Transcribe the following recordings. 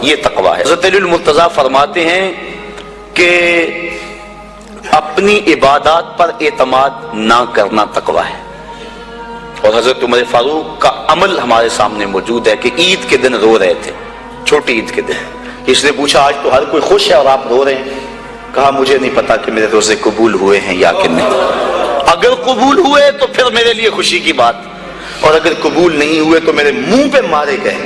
یہ تقویٰ ہے۔ حضرت علی المرتضیٰ فرماتے ہیں کہ اپنی عبادات پر اعتماد نہ کرنا تقویٰ ہے۔ اور حضرت عمر فاروق کا عمل ہمارے سامنے موجود ہے کہ عید کے دن رو رہے تھے، چھوٹی عید کے دن۔ اس نے پوچھا آج تو ہر کوئی خوش ہے اور آپ رو رہے ہیں؟ کہا مجھے نہیں پتا کہ میرے روزے قبول ہوئے ہیں یا کہ نہیں، اگر قبول ہوئے تو پھر میرے لیے خوشی کی بات، اور اگر قبول نہیں ہوئے تو میرے منہ پہ مارے گئے،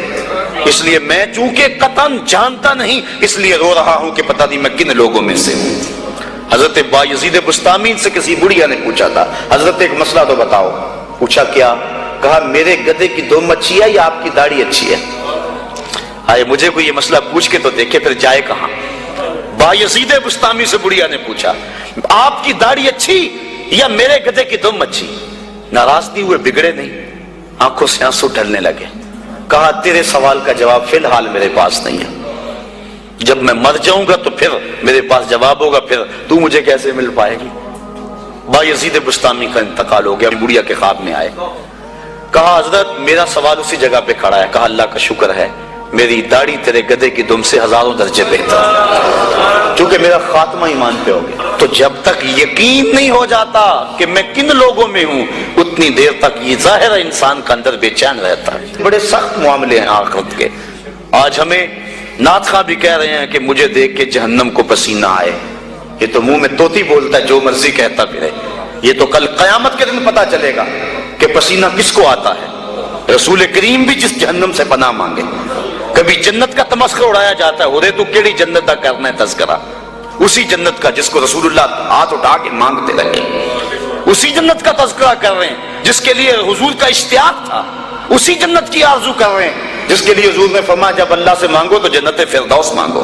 اس لیے میں چونکہ قطعاً جانتا نہیں اس لیے رو رہا ہوں کہ پتہ نہیں میں کن لوگوں میں سے ہوں۔ حضرت بایزید بستامی سے کسی بڑھیا نے پوچھا تھا حضرت ایک مسئلہ تو بتاؤ۔ پوچھا کیا؟ کہا میرے گدھے کی دم اچھی ہے یا آپ کی داڑھی اچھی ہے؟ آئے مجھے کوئی یہ مسئلہ پوچھ کے تو دیکھے پھر جائے کہاں۔ بایزید بستامی سے بڑھیا نے پوچھا آپ کی داڑھی اچھی یا میرے گدھے کی دم اچھی؟ ناراض نہیں ہوئے، بگڑے نہیں، آنکھوں سے آنسو ڈھلنے لگے۔ کہا تیرے سوال کا جواب فی الحال میرے پاس نہیں ہے، جب میں مر جاؤں گا تو پھر میرے پاس جواب ہوگا، پھر تو مجھے کیسے مل پائے گی۔ بایزید بستامی کا انتقال ہو گیا، بڑھیا کے خواب میں آئے۔ کہا حضرت میرا سوال اسی جگہ پہ کھڑا ہے۔ کہا اللہ کا شکر ہے میری داڑھی تیرے گدھے کی دم سے ہزاروں درجے بہتر ہے، کیونکہ میرا خاتمہ ایمان پہ ہو گیا۔ تو جب تک یقین نہیں ہو جاتا کہ میں کن لوگوں میں ہوں اتنی دیر تک یہ ظاہر انسان کا اندر بے چین رہتا ہے۔ بڑے سخت معاملے ہیں آخرت کے۔ آج ہمیں نعت خواہ بھی کہہ رہے ہیں کہ مجھے دیکھ کے جہنم کو پسینہ آئے، یہ تو منہ میں طوطی بولتا ہے جو مرضی کہتا پھرے، یہ تو کل قیامت کے دن پتا چلے گا کہ پسینہ کس کو آتا ہے۔ رسول کریم بھی جس جہنم سے پناہ مانگے، کبھی جنت کا تمسخر اڑایا جاتا ہے، ہورے تو کیڑی جنت کا کرنا ہے تذکرہ، اسی جنت کا جس کو رسول اللہ ہاتھ اٹھا کے مانگتے رہے، اسی جنت کا تذکرہ کر رہے ہیں جس کے لیے حضور کا اشتیاق تھا، اسی جنت کی آرزو کر رہے ہیں جس کے لیے حضور نے فرمایا جب اللہ سے مانگو تو جنت فردوس مانگو۔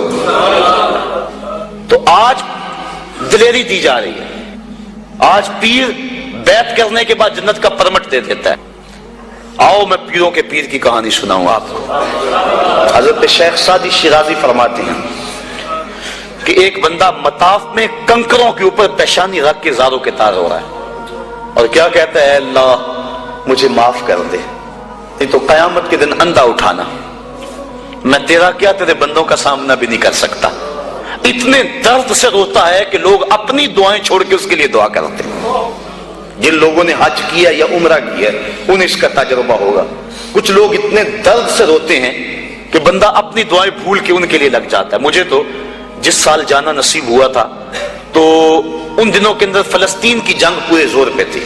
تو آج دلیری دی جا رہی ہے، آج پیر بیعت کرنے کے بعد جنت کا پرمٹ دے دیتا ہے۔ آؤ میں پیروں کے پیر کی کہانی سناؤں آپ کو۔ حضرت شیخ سعدی شیرازی فرماتے ہیں کہ ایک بندہ مطاف میں کنکروں کے اوپر پیشانی رکھ کے زاروں کے تار ہو رہا ہے اور کیا کہتا ہے اللہ مجھے معاف کر دے، نہیں تو قیامت کے دن اندھا اٹھانا، میں تیرا کیا تیرے بندوں کا سامنا بھی نہیں کر سکتا۔ اتنے درد سے روتا ہے کہ لوگ اپنی دعائیں چھوڑ کے اس کے لیے دعا کرتے ہیں۔ جن لوگوں نے حج کیا یا عمرہ کیا انہیں اس کا تجربہ ہوگا۔ کچھ لوگ اتنے درد سے روتے ہیں کہ بندہ اپنی دعائیں بھول کے ان کے لیے لگ جاتا ہے۔ مجھے تو جس سال جانا نصیب ہوا تھا تو ان دنوں کے اندر فلسطین کی جنگ پورے زور پہ تھی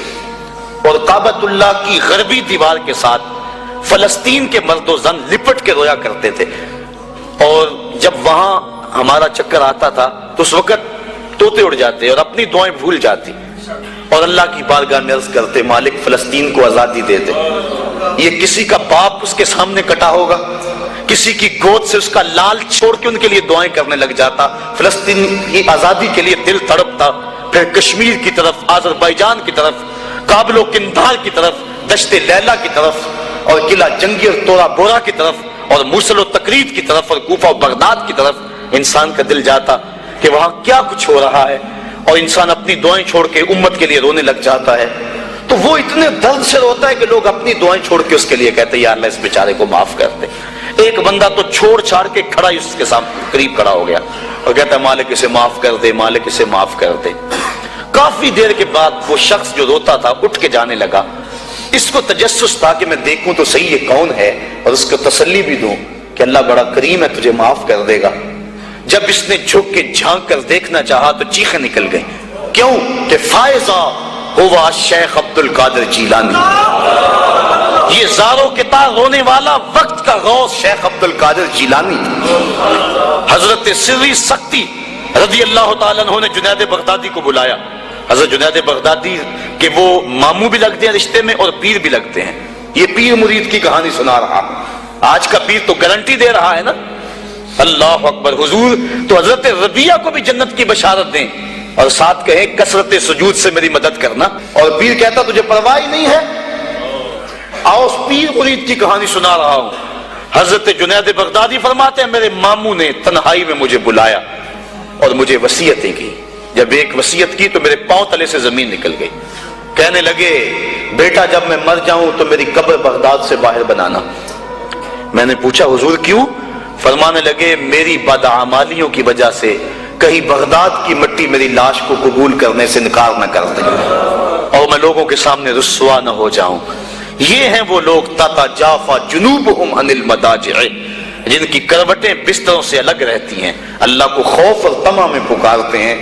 اور کعبۃ اللہ کی غربی دیوار کے ساتھ فلسطین کے مرد و زن لپٹ کے رویا کرتے تھے، اور جب وہاں ہمارا چکر آتا تھا تو اس وقت طوطے اڑ جاتے اور اپنی دعائیں بھول جاتی اور اللہ کی بارگاہ میں عرض کرتے مالک فلسطین کو آزادی دے دے۔ یہ کسی کا باپ اس کے سامنے کٹا ہوگا، کسی کی گود سے اس کا لال چھوڑ کے ان کے لیے دعائیں کرنے لگ جاتا، فلسطین کی آزادی کے لیے دل تڑپتا، پھر کشمیر کی طرف، آذربائیجان کی طرف، کابل و قندھار کی طرف، دشت لیلا کی طرف اور قلعہ جنگی اور تورا بورا کی طرف اور موصل و تقرید کی طرف اور کوفہ و بغداد کی طرف انسان کا دل جاتا کہ وہاں کیا کچھ ہو رہا ہے، اور انسان اپنی دعائیں چھوڑ کے امت کے لیے رونے لگ جاتا ہے۔ تو وہ اتنے درد سے روتا ہے کہ لوگ اپنی دعائیں چھوڑ کے اس کے لیے کہتے ہیں یا اللہ اس بیچارے کو معاف کر دے۔ ایک بندہ تو چھوڑ چھاڑ کے کھڑا ہی اس کے سامنے قریب کھڑا ہو گیا اور کہتا ہے مالک اسے معاف کر دے، مالک اسے معاف کر دے۔ کافی دیر کے بعد وہ شخص جو روتا تھا اٹھ کے جانے لگا۔ اس کو تجسس تھا کہ میں دیکھوں تو صحیح یہ کون ہے اور اس کو تسلی بھی دوں کہ اللہ بڑا کریم ہے تجھے معاف کر دے گا۔ جب اس نے جھک کے جھانک کر دیکھنا چاہا تو چیخیں نکل گئیں، کیوں کہ فائزہ ہوا شیخ عبد القادر جیلانی، یہ زاروں کے تار رونے والا وقت کا غوث شیخ عبد القادر جیلانی۔ حضرت سری سختی رضی اللہ تعالیٰ عنہ نے جنید بغدادی کو بلایا۔ حضرت جنید بغدادی کہ وہ ماموں بھی لگتے ہیں رشتے میں اور پیر بھی لگتے ہیں۔ یہ پیر مرید کی کہانی سنا رہا، آج کا پیر تو گارنٹی دے رہا ہے نا، اللہ اکبر حضور تو حضرت ربیہ کو بھی جنت کی بشارت دیں اور ساتھ کہیں کثرت سجود سے میری مدد کرنا، اور پیر کہتا تجھے پرواہ نہیں ہے۔ آؤ اس پیر مرید کی کہانی سنا رہا ہوں۔ حضرت جنید بغدادی فرماتے ہیں میرے ماموں نے تنہائی میں مجھے بلایا اور مجھے وصیتیں کی۔ جب ایک وصیت کی تو میرے پاؤں تلے سے زمین نکل گئی۔ کہنے لگے بیٹا جب میں مر جاؤں تو میری قبر بغداد سے باہر بنانا۔ میں نے پوچھا حضور کیوں؟ فرمانے لگے میری بدعمالیوں کی وجہ سے کہیں بغداد کی مٹی میری لاش کو قبول کرنے سے انکار نہ کر دے اور میں لوگوں کے سامنے رسوا نہ ہو جاؤں۔ یہ ہیں وہ لوگ تتجافا جنوبہم عن المضاجع، جن کی کروٹیں بستروں سے الگ رہتی ہیں، اللہ کو خوف اور طمع میں پکارتے ہیں،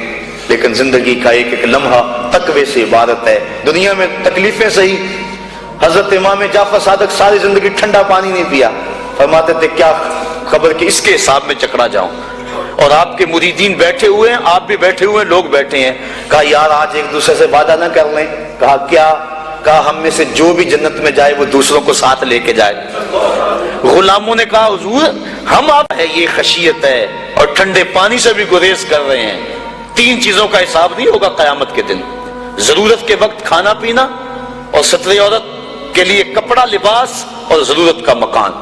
لیکن زندگی کا ایک ایک لمحہ تقوی سے عبارت ہے۔ دنیا میں تکلیفیں صحیح، حضرت امام جعفر صادق ساری زندگی ٹھنڈا پانی نہیں پیا، فرماتے تھے کیا خبر کہ اس کے حساب میں چکرا جاؤں، اور آپ کے مریدین بیٹھے ہوئے ہیں، آپ بھی بیٹھے ہوئے ہیں، لوگ بیٹھے ہیں، کہا یار آج ایک دوسرے سے وعدہ نہ کر لیں، کہا کیا؟ کہا ہم میں سے جو بھی جنت میں جائے وہ دوسروں کو ساتھ لے کے جائے۔ غلاموں نے کہا حضور ہم آپ ہے، یہ خشیت ہے اور ٹھنڈے پانی سے بھی گریز کر رہے ہیں، 3 چیزوں کا حساب نہیں ہوگا قیامت کے دن، ضرورت کے وقت کھانا پینا، اور ستر عورت کے لیے کپڑا لباس، اور ضرورت کا مکان،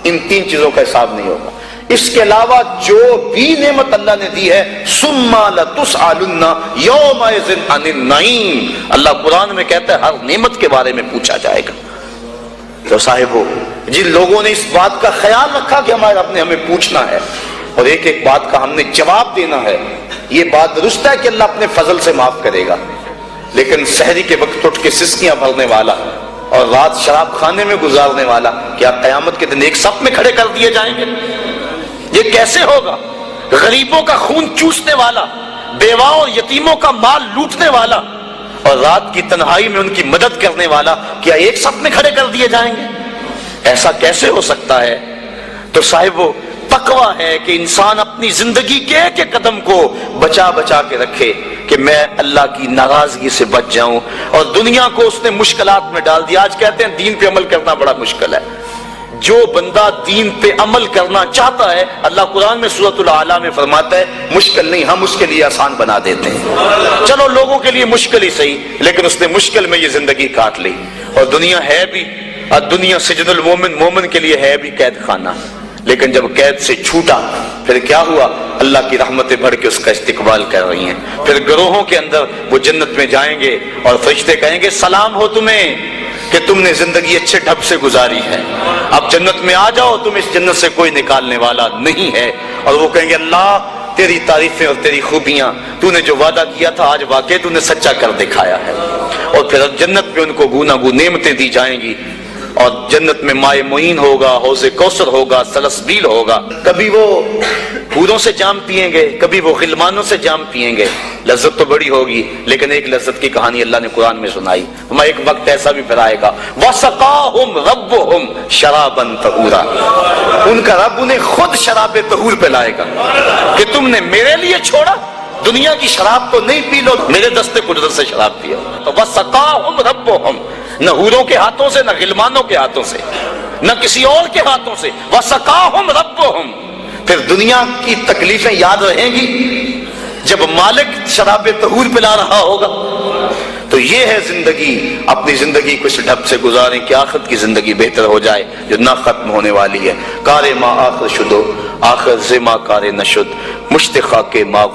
ان 3 چیزوں کا حساب نہیں ہوگا۔ اس کے علاوہ جو بھی نعمت اللہ نے دی ہے ثم لتسألن یومئذ عن النعیم، اللہ قرآن میں کہتا ہے ہر نعمت کے بارے میں پوچھا جائے گا۔ تو صاحبو جن لوگوں نے اس بات کا خیال رکھا کہ ہمارے رب نے ہمیں پوچھنا ہے اور ایک ایک بات کا ہم نے جواب دینا ہے، یہ بات درست ہے کہ اللہ اپنے فضل سے معاف کرے گا، لیکن سحری کے وقت اٹھ کے سسکیاں بھرنے والا اور رات شراب خانے میں گزارنے والا کیا قیامت کے دن ایک صف میں کھڑے کر دیے جائیں گے؟ یہ کیسے ہوگا؟ غریبوں کا خون چوسنے والا، بیواؤں اور یتیموں کا مال لوٹنے والا اور رات کی تنہائی میں ان کی مدد کرنے والا کیا ایک صف میں کھڑے کر دیے جائیں گے؟ ایسا کیسے ہو سکتا ہے؟ تو صاحب وہ تقویٰ ہے کہ انسان اپنی زندگی کے ایک ایک قدم کو بچا بچا کے رکھے کہ میں اللہ کی ناراضگی سے بچ جاؤں، اور دنیا کو اس نے مشکلات میں ڈال دیا۔ آج کہتے ہیں دین پہ عمل کرنا بڑا مشکل ہے، جو بندہ دین پہ عمل کرنا چاہتا ہے اللہ قرآن میں سورۃ الاعلیٰ میں فرماتا ہے مشکل نہیں، ہم اس کے لیے آسان بنا دیتے ہیں۔ چلو لوگوں کے لیے مشکل ہی صحیح، لیکن اس نے مشکل میں یہ زندگی کاٹ لی، اور دنیا ہے بھی، دنیا سجن المومن، مومن کے لیے ہے بھی قید خانہ، لیکن جب قید سے چھوٹا پھر کیا ہوا؟ اللہ کی رحمتیں بڑھ کے اس کا استقبال کر رہی ہیں، پھر گروہوں کے اندر وہ جنت میں جائیں گے اور فرشتے کہیں گے سلام ہو تمہیں کہ تم نے زندگی اچھے ڈھب سے گزاری ہے، اب جنت میں آ جاؤ، تم اس جنت سے کوئی نکالنے والا نہیں ہے۔ اور وہ کہیں گے اللہ تیری تعریفیں اور تیری خوبیاں، تو نے جو وعدہ کیا تھا آج واقعی تو نے سچا کر دکھایا ہے۔ اور پھر جنت میں ان کو گوناگون نعمتیں دی جائیں گی، اور جنت میں مائے معین ہوگا، حوض کوثر ہوگا، سلسبیل ہوگا، کبھی وہ حوروں سے جام پیئیں گے، کبھی وہ غلمانوں سے جام پیئیں گے، لذت تو بڑی ہوگی، لیکن ایک لذت کی کہانی اللہ نے قرآن میں سنائی، ہمیں ایک وقت ایسا بھی پھر آئے گا وَسَقَاهُمْ رَبُّهُمْ شَرَابًا طَهُورًا، ان کا رب انہیں خود شراب طہور پلائے گا کہ تم نے میرے لیے چھوڑا، دنیا کی شراب تو نہیں پی لو، میرے دست قدرت سے شراب پیو۔ تو وَسَقَاهُمْ رَبُّهُمْ، نہ حوروں کے ہاتھوں سے، نہ غلمانوں کے ہاتھوں سے، نہ کسی اور کے ہاتھوں سے، وَسَقَاهُمْ رَبُّهُمْ۔ پھر دنیا کی تکلیفیں یاد رہیں گی جب مالک شراب طہور پلا رہا ہوگا۔ تو یہ ہے زندگی، اپنی زندگی کو اس ڈھب سے گزاریں کہ آخرت کی زندگی بہتر ہو جائے جو نہ ختم ہونے والی ہے۔ کار ما آخر شدو آخر زما کار نشد، مشتخا کے ما